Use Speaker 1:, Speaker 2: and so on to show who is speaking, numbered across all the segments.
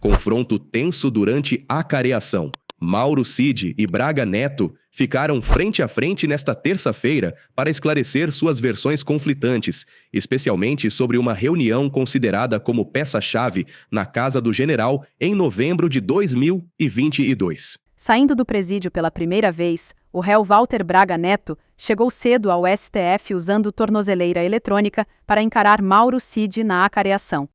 Speaker 1: Confronto tenso durante a acareação. Mauro Cid e Braga Neto ficaram frente a frente nesta terça-feira para esclarecer suas versões conflitantes, especialmente sobre uma reunião considerada como peça-chave na casa do general em novembro de 2022.
Speaker 2: Saindo do presídio pela primeira vez, o réu Walter Braga Neto chegou cedo ao STF usando tornozeleira eletrônica para encarar Mauro Cid na acareação.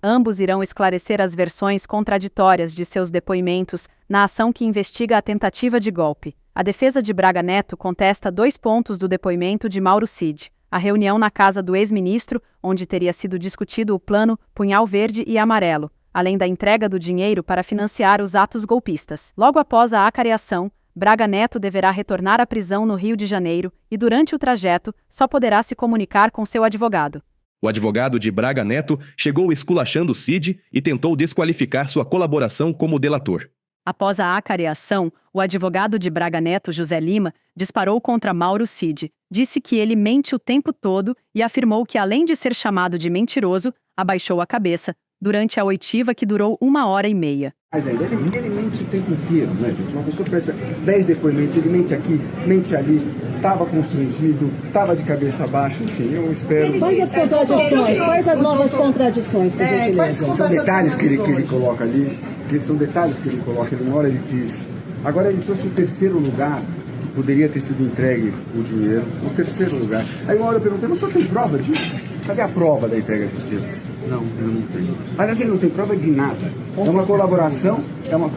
Speaker 2: Ambos irão esclarecer as versões contraditórias de seus depoimentos na ação que investiga a tentativa de golpe. A defesa de Braga Neto contesta 2 pontos do depoimento de Mauro Cid: a reunião na casa do ex-ministro, onde teria sido discutido o plano Punhal Verde e Amarelo, além da entrega do dinheiro para financiar os atos golpistas. Logo após a acareação, Braga Neto deverá retornar à prisão no Rio de Janeiro e, durante o trajeto, só poderá se comunicar com seu advogado.
Speaker 1: O advogado de Braga Neto chegou esculachando Cid e tentou desqualificar sua colaboração como delator.
Speaker 2: Após a acareação, o advogado de Braga Neto, José Lima, disparou contra Mauro Cid. Disse que ele mente o tempo todo e afirmou que, além de ser chamado de mentiroso, abaixou a cabeça durante a oitiva que durou 1h30.
Speaker 3: Mas ele mente o tempo inteiro, né, gente? Uma pessoa presta 10 depoimentos, ele mente aqui, mente ali, estava constrangido, estava de cabeça baixa, enfim, eu espero...
Speaker 4: Quais as contradições? Quais as novas contradições, por gentileza?
Speaker 3: São detalhes que ele coloca ali, são detalhes que ele coloca, ele uma hora ele diz... Agora ele trouxe o terceiro lugar, que poderia ter sido entregue o dinheiro, o terceiro lugar. Aí uma hora eu perguntei, mas o senhor tem prova disso? Cadê a prova da entrega de dinheiro? Não, eu não tenho. Aliás, ele não tem prova de nada. É uma colaboração, é uma...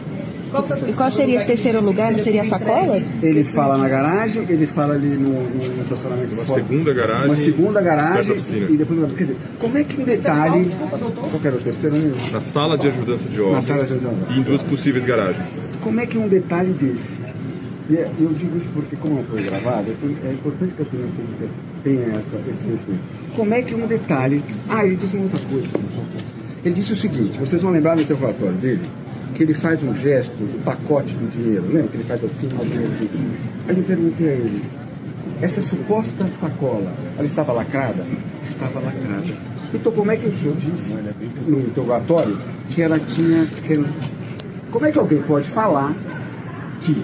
Speaker 4: E qual seria esse terceiro lugar? Seria a sacola?
Speaker 3: Ele fala na garagem, ele fala ali no estacionamento.
Speaker 5: Uma segunda garagem.
Speaker 3: Uma segunda garagem
Speaker 5: e
Speaker 3: depois... Quer dizer, como é que um detalhe... Qual era o terceiro?
Speaker 5: Na sala de ajudança de obras.
Speaker 3: Na sala de ajudança.
Speaker 5: E em 2 possíveis garagens.
Speaker 3: Como é que um detalhe desse... Eu digo isso porque, como não foi gravado, é importante que a opinião pública tenha esse conhecimento. Como é que um detalhe... ele disse uma outra coisa. Ele disse o seguinte, vocês vão lembrar no interrogatório dele, que ele faz um gesto do pacote do dinheiro, lembra que ele faz assim, assim. Aí eu perguntei a ele, essa suposta sacola, ela estava lacrada? Estava lacrada. Então como é que o senhor disse no interrogatório que ela tinha... Como é que alguém pode falar que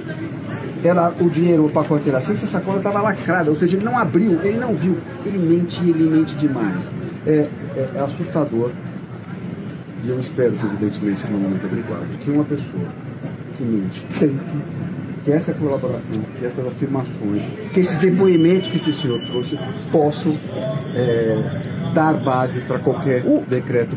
Speaker 3: o dinheiro, o pacote era assim, essa sacola estava lacrada, ou seja, ele não abriu, ele não viu, ele mente demais. É assustador. E eu espero que, evidentemente, no momento adequado, que uma pessoa que mente tanto, que essa colaboração, que essas afirmações, que esses depoimentos que esse senhor trouxe possam dar base para qualquer decreto.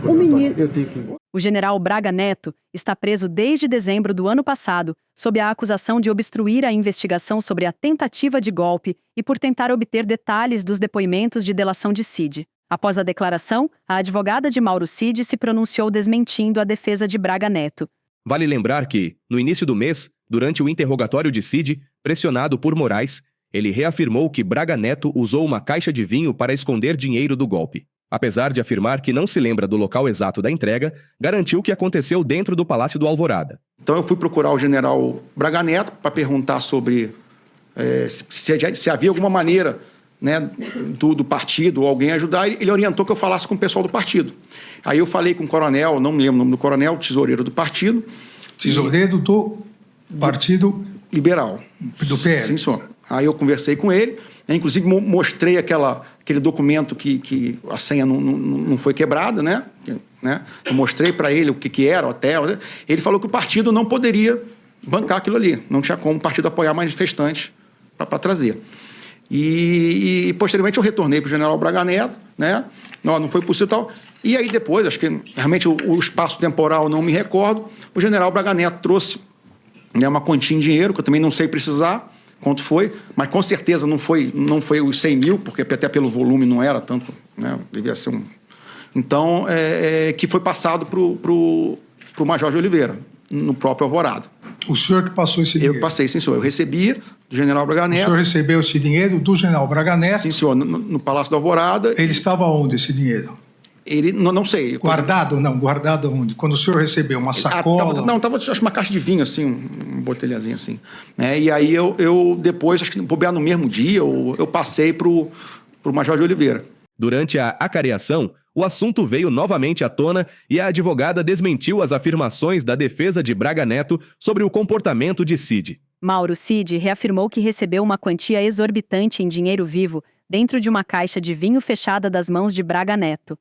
Speaker 3: Eu tenho que ir embora.
Speaker 2: O general Braga Neto está preso desde dezembro do ano passado, sob a acusação de obstruir a investigação sobre a tentativa de golpe e por tentar obter detalhes dos depoimentos de delação de Cid. Após a declaração, a advogada de Mauro Cid se pronunciou desmentindo a defesa de Braga Neto.
Speaker 1: Vale lembrar que, no início do mês, durante o interrogatório de Cid, pressionado por Moraes, ele reafirmou que Braga Neto usou uma caixa de vinho para esconder dinheiro do golpe. Apesar de afirmar que não se lembra do local exato da entrega, garantiu que aconteceu dentro do Palácio do Alvorada.
Speaker 6: Então eu fui procurar o general Braga Neto para perguntar sobre se havia alguma maneira, né, do partido ou alguém ajudar. Ele orientou que eu falasse com o pessoal do partido. Aí eu falei com o coronel, não me lembro o nome do coronel, tesoureiro do partido.
Speaker 7: Tesoureiro do Partido
Speaker 6: Liberal.
Speaker 7: Do PL.
Speaker 6: Sim, senhor. Aí eu conversei com ele, inclusive mostrei aquele documento que a senha não foi quebrada, né? Eu mostrei para ele o que era o hotel. Ele falou que o partido não poderia bancar aquilo ali, não tinha como o partido apoiar manifestantes para trazer. E posteriormente eu retornei para o general Braga Neto, né? Não foi possível e tal. E aí depois, acho que realmente o espaço temporal não me recordo, o general Braga Neto trouxe, né, uma quantia em dinheiro, que eu também não sei precisar quanto foi, mas com certeza não foi os 100 mil, porque até pelo volume não era tanto, né? Devia ser Então, que foi passado para o Major de Oliveira, no próprio Alvorada.
Speaker 7: O senhor que passou esse dinheiro?
Speaker 6: Eu passei, sim, senhor. Eu recebi do general Braga
Speaker 7: O
Speaker 6: Neto.
Speaker 7: senhor recebeu esse dinheiro do general Braga Neto?
Speaker 6: Sim, senhor, no Palácio da Alvorada.
Speaker 7: Ele estava onde, esse dinheiro?
Speaker 6: Ele, não sei.
Speaker 7: Guardado? Não, guardado onde? Quando o senhor recebeu uma sacola?
Speaker 6: Tava acho uma caixa de vinho, assim, um botelhazinho assim. Né? E aí eu depois, acho que bobear no mesmo dia, eu passei pro Major de Oliveira.
Speaker 1: Durante a acareação, o assunto veio novamente à tona e a advogada desmentiu as afirmações da defesa de Braga Neto sobre o comportamento de Cid.
Speaker 2: Mauro Cid reafirmou que recebeu uma quantia exorbitante em dinheiro vivo dentro de uma caixa de vinho fechada das mãos de Braga Neto.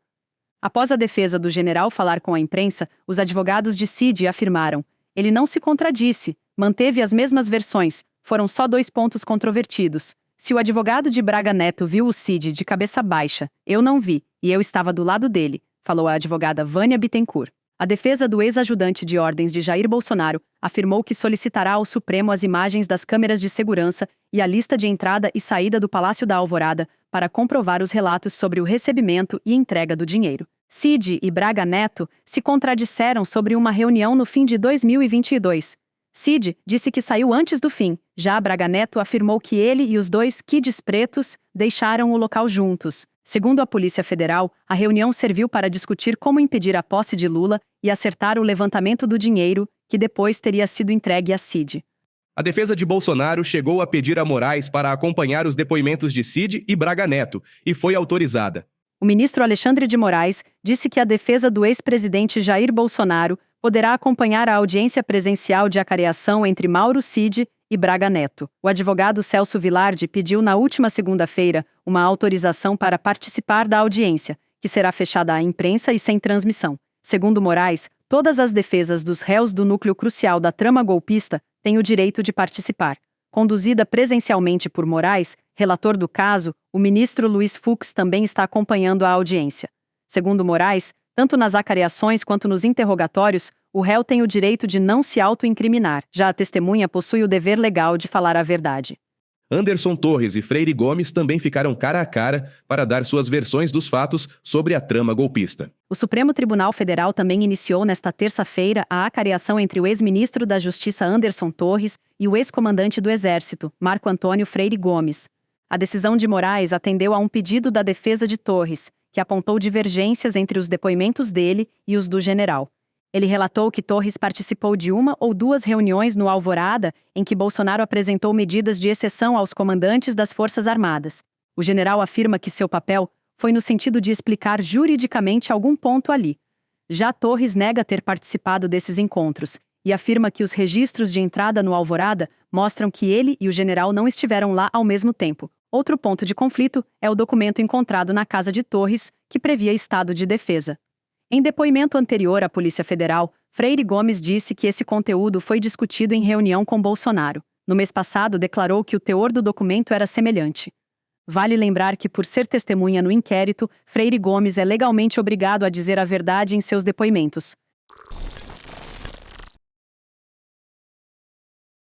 Speaker 2: Após a defesa do general falar com a imprensa, os advogados de Cid afirmaram: ele não se contradisse, manteve as mesmas versões, foram só 2 pontos controvertidos. Se o advogado de Braga Neto viu o Cid de cabeça baixa, eu não vi, e eu estava do lado dele, falou a advogada Vânia Bittencourt. A defesa do ex-ajudante de ordens de Jair Bolsonaro afirmou que solicitará ao Supremo as imagens das câmeras de segurança e a lista de entrada e saída do Palácio da Alvorada para comprovar os relatos sobre o recebimento e entrega do dinheiro. Cid e Braga Neto se contradisseram sobre uma reunião no fim de 2022. Cid disse que saiu antes do fim, já Braga Neto afirmou que ele e os 2 kids pretos deixaram o local juntos. Segundo a Polícia Federal, a reunião serviu para discutir como impedir a posse de Lula e acertar o levantamento do dinheiro, que depois teria sido entregue a Cid.
Speaker 1: A defesa de Bolsonaro chegou a pedir a Moraes para acompanhar os depoimentos de Cid e Braga Neto, e foi autorizada.
Speaker 2: O ministro Alexandre de Moraes disse que a defesa do ex-presidente Jair Bolsonaro poderá acompanhar a audiência presencial de acareação entre Mauro Cid e Braga Neto. O advogado Celso Vilardi pediu na última segunda-feira uma autorização para participar da audiência, que será fechada à imprensa e sem transmissão. Segundo Moraes, todas as defesas dos réus do núcleo crucial da trama golpista têm o direito de participar. Conduzida presencialmente por Moraes, relator do caso, o ministro Luiz Fux também está acompanhando a audiência. Segundo Moraes, tanto nas acareações quanto nos interrogatórios, o réu tem o direito de não se auto-incriminar. Já a testemunha possui o dever legal de falar a verdade.
Speaker 1: Anderson Torres e Freire Gomes também ficaram cara a cara para dar suas versões dos fatos sobre a trama golpista.
Speaker 2: O Supremo Tribunal Federal também iniciou nesta terça-feira a acareação entre o ex-ministro da Justiça Anderson Torres e o ex-comandante do Exército, Marco Antônio Freire Gomes. A decisão de Moraes atendeu a um pedido da defesa de Torres, que apontou divergências entre os depoimentos dele e os do general. Ele relatou que Torres participou de 1 ou 2 reuniões no Alvorada em que Bolsonaro apresentou medidas de exceção aos comandantes das Forças Armadas. O general afirma que seu papel foi no sentido de explicar juridicamente algum ponto ali. Já Torres nega ter participado desses encontros e afirma que os registros de entrada no Alvorada mostram que ele e o general não estiveram lá ao mesmo tempo. Outro ponto de conflito é o documento encontrado na casa de Torres, que previa estado de defesa. Em depoimento anterior à Polícia Federal, Freire Gomes disse que esse conteúdo foi discutido em reunião com Bolsonaro. No mês passado, declarou que o teor do documento era semelhante. Vale lembrar que, por ser testemunha no inquérito, Freire Gomes é legalmente obrigado a dizer a verdade em seus depoimentos.